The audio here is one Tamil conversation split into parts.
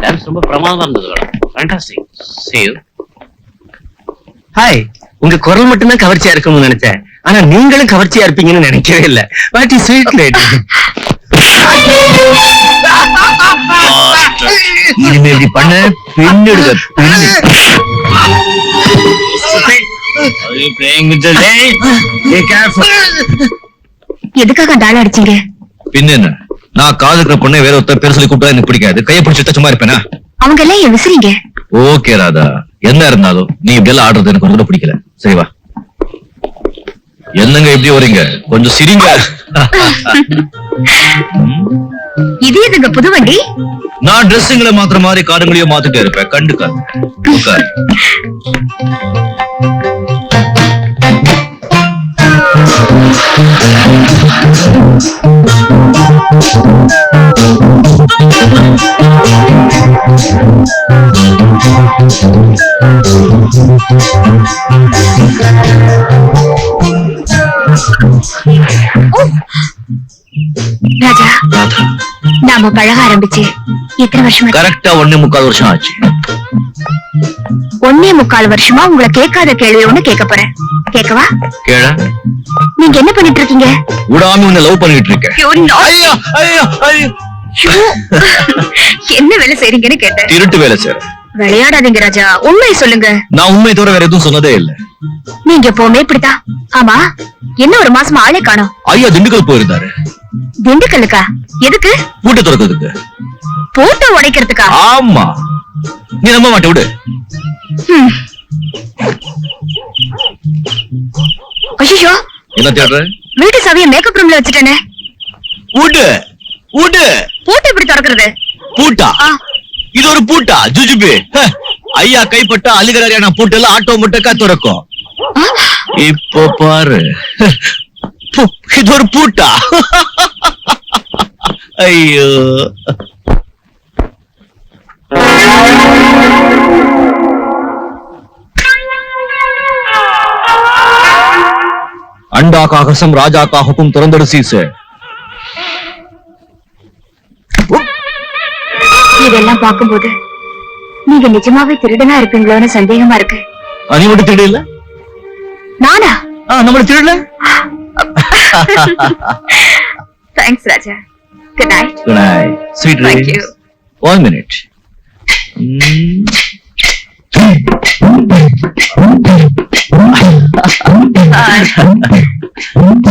டான்ஸ் ரொம்ப பிரமாதமா இருந்தது madam. Fantastic. See you. Hi. உங்க குரல் மட்டும் தான் கவர்ச்சியா இருக்கும்னு நினைச்சேன். ஆனா நீங்களும் கவர்ச்சியா இருப்பீங்கன்னு நினைக்கவே இல்ல. What is sweet lady. இனிமே இப்படி பண்ண பின்னிடுங்க. எதுக்காக டால அடிச்சீங்க? பின்ன என்ன, நான் காதுக்கிற பொண்ணை வேற ஒருத்தர் பேர் சொல்லி கூப்பிட்டா எனக்கு பிடிக்காது. கையை பிடிச்சிட்டா சும்மா இருப்பேனா? அவங்க எல்லாம் ஏன் விசிறீங்க? ஓகே ராதா, என்ன இருந்தாலும் நீ இப்படி எல்லாம் ஆடுறது எனக்கு கூட பிடிக்கல. சரி வா. என்னங்க இப்படி வரீங்க? கொஞ்சம் சிரிங்க. இது எதுங்க புது வண்டி? நான் ட்ரெஸ்ஸுங்களை மாத்திர மாதிரி காடுங்களையும் மாத்திட்டே இருப்பேன். கண்டுக்காது. ராஜா, நாம பழக ஆரம்பிச்சு எத்தனை வருஷம்? கரெக்டா 1.25 வருஷம் ஆச்சு. 1.25 வருஷமா உங்களை கேட்காத கேள்வி ஒண்ணு கேட்க போறேன். கேட்கவா? கேள. நீங்க என்ன பண்ணிட்டு இருக்கீங்க? விடாம உன்னை லவ் பண்ணிட்டு இருக்கேன். ஐயோ ஐயோ ஐயோ. என்ன வேலை செய்றீங்கன்னு கேட்டேன். திருட்டு வேலை சார். விளையாடாதீங்க ராஜா, உண்மையை சொல்லுங்க. நான் உண்மை தவிர வேற எதுவும் சொன்னதே இல்ல. நீங்க எப்பவுமே இப்படித்தான். ஆமா, என்ன ஒரு மாசமா ஆளே காணோம்? ஐயா திண்டுக்கல் போயிருந்தாரு. திண்டுக்கல்லுக்கா? எதுக்கு? பூட்டை திறக்கிறதுக்கு. பூட்டை உடைக்கிறதுக்கா? ஆமா. நீ நம்ப மாட்டே, விடு. ஐயோ, என்ன தேடுற? வீட்டு சாவியை மேக்கப் ரூம்ல வச்சுட்டேனே. விடு விடு. பூட்டை எப்படி திறக்கிறது? பூட்டா? இது ஒரு பூட்டா? ஜுஜுபி. ஐயா கைப்பட்டா அலிகராரியான பூட்டெல்லாம் ஆட்டோமேட்டிக்கா திறக்கும். இப்போ பாரு, இது ஒரு பூட்டா? ஐயோ. अंडा का कसम राजा का हुक्म तुरंदरसी से. இதெல்லாம் பார்க்கும்போது நீங்க நிஜமாவே திருடனா இருப்பீங்களோன்னு சந்தேகமா இருக்கு. நீ மட்டும் திருட இல்ல? நானா? நம்மள திருடல. Thanks Raja. Good night. Good night. Sweet dreams. Thank you. 1 minute.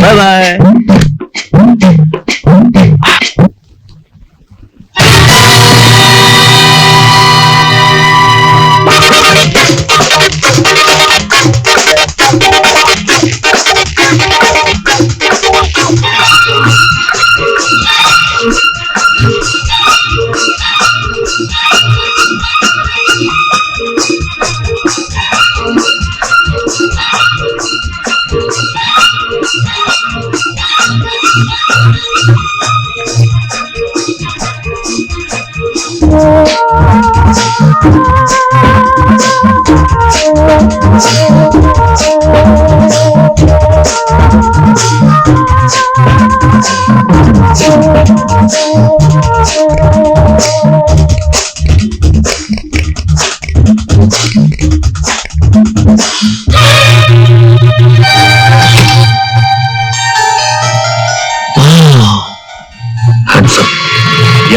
Bye bye.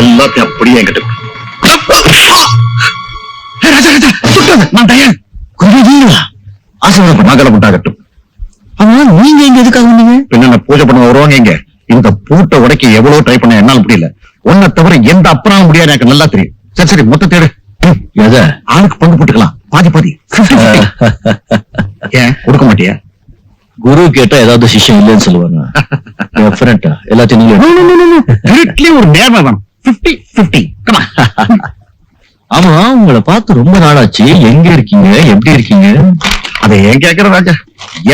எல்லாத்தையும் அப்படியே என்கிட்ட நான் தயார். கொஞ்சம் ஆசீர்வாதம் நகல போட்டாகட்டும். ஆமா, நீங்க இங்க எதுக்காக வந்தீங்க? என்ன பூஜை பண்ண வருவாங்க இங்க? இந்த பூட்டை உடைக்க எவ்வளவு ட்ரை பண்ண என்னால முடியல. ஒன்ன தவிர எந்த அப்பனாவும் முடியாது, எனக்கு நல்லா தெரியும். சரி சரி, மொத்த தேடு. ஆளுக்கு பங்கு போட்டுக்கலாம், பாதி பாதி. ஏன் கொடுக்க மாட்டியா? குரு கேட்டா ஏதாவது சிஷ்யம் இல்லைன்னு சொல்லுவாங்க. எல்லாத்தையும் ஒரு நேர்மை வேணும். 50-50. ஆமா, உங்களை பார்த்து ரொம்ப நாளாச்சு. எங்க இருக்கீங்க, எப்படி இருக்கீங்க? அதை ஏன் கேக்குற ராஜா?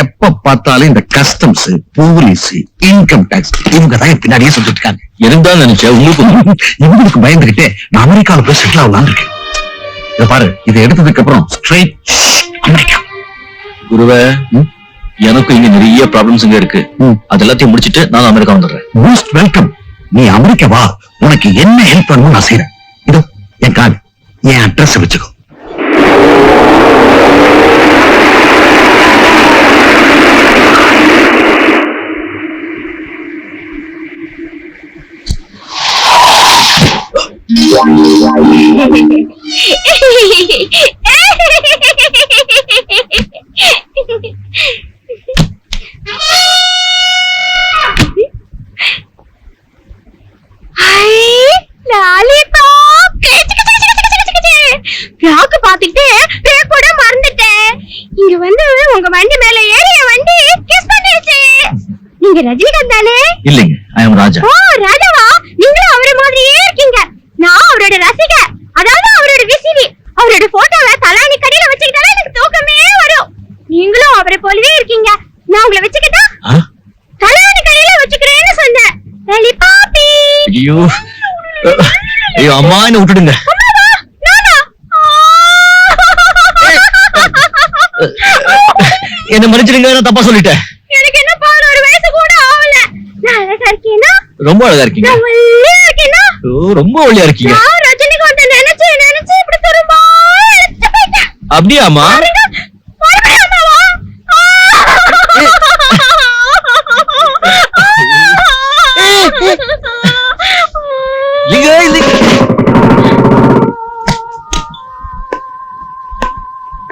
எப்ப பார்த்தாலும் இந்த கஸ்டம்ஸ், போலீஸ், இன்கம் டாக்ஸ் இவங்க தான் பின்னாடியே சொல்லிட்டு இருக்காங்க. இருந்தா நினைச்சேன் இவங்களுக்கு பயந்துகிட்டே நான் அமெரிக்கால போய் செட்டில் ஆகலான்னு இருக்கேன். இத பாரு, இதை எடுத்ததுக்கு அப்புறம் ஸ்ட்ரெயிட் அமெரிக்கா. குருவே, எனக்கும் இங்க நிறைய ப்ராப்ளம்ஸ் இங்க இருக்கு. அது எல்லாத்தையும் முடிச்சிட்டு நான் அமெரிக்கா வந்துடுறேன். Most welcome. நீ அமெரிக்கா வா, உனக்கு என்ன ஹெல்ப் பண்ணணும் நான் செய்யறேன். இதோ என் கார்டு, என் அட்ரஸ் வச்சுக்கோ. ரஜினிகாந்த் தானே? இல்லைங்க, ஐ அம் ராஜா. ஓ ராஜாவா? நீங்களும் அவரை மாதிரியே இருக்கீங்க. நான் அவரோட ரசிகர், அதாவது அவரோட விசிறி. அவரோட போட்டோவை தலாணி கடையில வச்சுக்கிட்டாலே எனக்கு தூக்கமே வரும். நீங்களும் அவரை போலவே இருக்கீங்க. நான் உங்களை வச்சுக்கிட்டா தலாணி கடையில வச்சுக்கிறேன்னு சொன்னேன். லலி பாப்பி. ஐயோ ஐயோ அம்மா, என்ன விட்டுடுங்க. என்ன மன்னிச்சிடுங்க, நான் தப்பா சொல்லிட்டேன். எனக்கு என்ன பாரு, ஒரு வயசு கூட ஆகல. நான் அழகா இருக்கேனா? ரொம்ப அழகா இருக்கீங்க. நான் ஒல்லியா இருக்கேனா? ரொம்ப ஒல்லியா இருக்கீங்க. நான் ரஜினிகாந்த் நினைச்சு இப்படி திரும்ப இழுத்து போயிட்டேன். அப்படியாமா?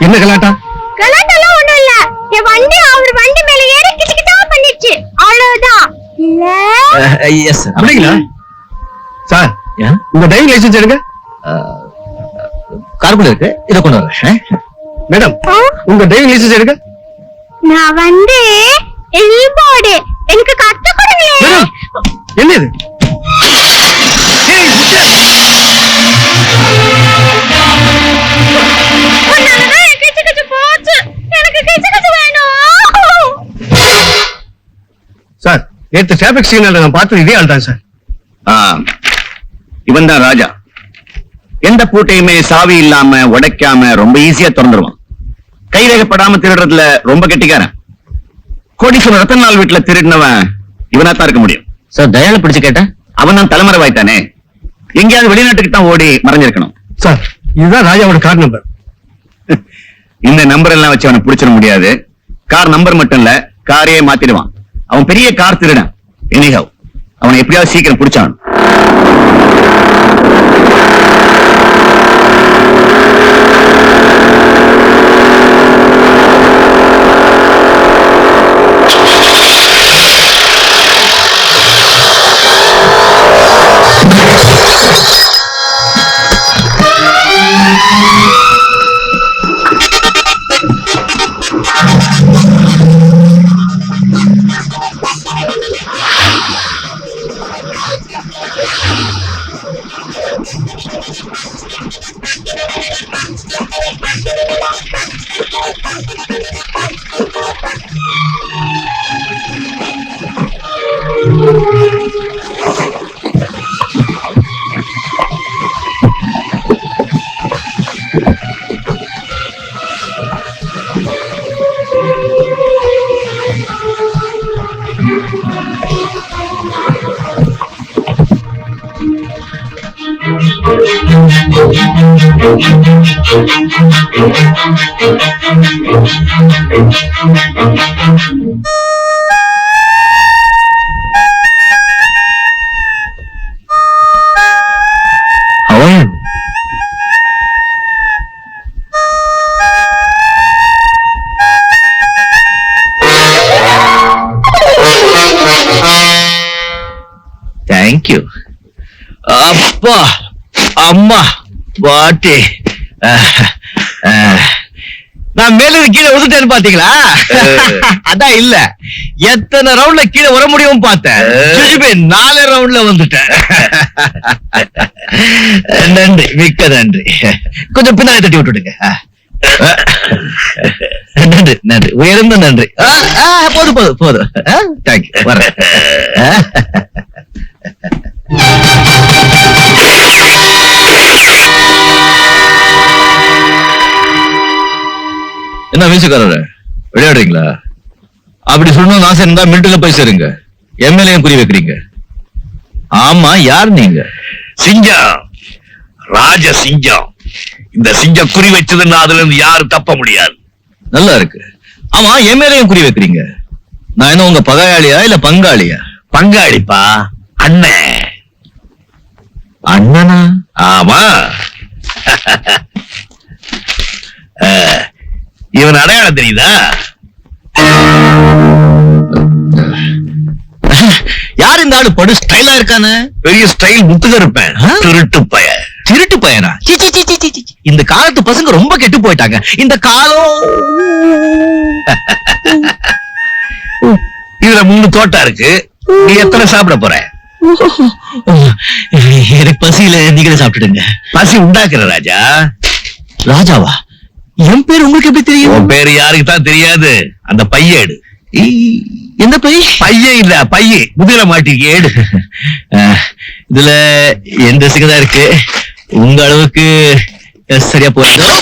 என்ன கலாட்டா? கலாட்டெல்லாம் ஒண்ணும் இல்ல. என் வண்டி அவர் வண்டி மேல ஏறி கிட்டக்கிட்டா பண்ணிச்சு, அவ்வளவுதான். இல்ல எஸ் அப்படிங்களா சார்? உங்க டிரைவிங் லைசென்ஸ் எடுங்க. காருக்குள்ள இருக்கு, இத கொண்டு வரேன். மேடம், உங்க டிரைவிங் லைசென்ஸ் எடுங்க. நான் வந்து எல்போர்டு எனக்கு கத்து கொடுங்க. என்ன இது? சார், நேற்று டிராபிக் சிக்னல்ல நான் பார்த்தது இதே ஆள் தான் சார். இவன் தான் ராஜா. எந்த பூட்டையுமே சாவி இல்லாம உடைக்காம ரொம்ப ஈஸியா திறந்துருவான். கைரேகப்படாம திருடுறதுல ரொம்ப கெட்டிக்காரன். கோடீஸ்வரர் ரத்தன்லால் வீட்டுல திருடினவன் இவனாத்தான் இருக்க முடியும். சார், தயாள பிடிச்சு கேட்டேன். அவன் தான் தலைமறைவாய்த்தானே. எங்கேயாவது வெளிநாட்டுக்கு தான் ஓடி மறைஞ்சிருக்கணும். சார், இதுதான் ராஜாவோட கார் நம்பர். இந்த நம்பர் எல்லாம் வச்சு அவனை பிடிச்சிட முடியாது. கார் நம்பர் மட்டும் இல்ல, காரையே மாத்திடுவான். அவன் பெரிய கார் திருடன். எனிஹவ், அவனை எப்படியாவது சீக்கிரம் பிடிச்சான். தேங்க்யூ. அப்பா அம்மா பாட்டி, நான் மேல கீழே விழுந்துட்டேன்னு பாத்தீங்களா? அதான் இல்ல, எத்தனை ரவுண்ட்ல கீழே வர முடியும் பார்த்தேன். 4 ரவுண்ட்ல வந்துட்டேன். நன்றி, மிக்க நன்றி. கொஞ்சம் பின்னாடி தட்டி விட்டுடுங்க. நன்றி நன்றி, உயர்ந்த நன்றி. போதும் போதும் போதும். தேங்க்யூ, வரேன். என்ன வீசுக்காரரு, விளையாடுறீங்களா? அப்படி சொல்லணும் ஆசை இருந்தா மிலிட்டரியில போய் சேருங்க. எம்எல்ஏ குறி வைக்கிறீங்க. ஆமா, யார் நீங்க? சிங்கம், ராஜ சிங்கம். இந்த சிங்கம் குறி வச்சதுன்னா அதுல இருந்து யாரும் தப்ப முடியாது. நல்லா இருக்கு. ஆமா, என் மேலயும் குறி வைக்கிறீங்க. நான் என்ன உங்க பகையாளியா இல்ல பங்காளியா? பங்காளிப்பா, அண்ணன். அண்ணனா? ஆமா. இவன் அடையாளம் தெரியுதா? யார் இந்த ஆளு? படு ஸ்டைலா இருக்கானே. பெரிய ஸ்டைல் முத்துக இருப்பேன். ஆ? திருட்டு பய. திருட்டு பையனா? சீ, சீ, சீ, சீ, சீ. இந்த காலத்து பசங்க ரொம்ப கெட்டு போயிட்டாங்க. இந்த காலம் இதுல 3 தோட்டா இருக்கு. நீ எத்தனை சாப்பிட போற? எனக்கு பசியில நீங்களே சாப்பிட்டுடுங்க. பசி உண்டாக்குற ராஜா. ராஜாவா? என் பேர் உங்களுக்கு எப்படி தெரியும்? உன் பேரு யாருக்கு தான் தெரியாது. அந்த பையேடு. எந்த பை? பையன் இல்ல, பைய முதுகுல மாட்டிக்கு ஏடு. இதுல எந்த சிகதா இருக்கு. உங்க அளவுக்கு சரியா போயிடும்.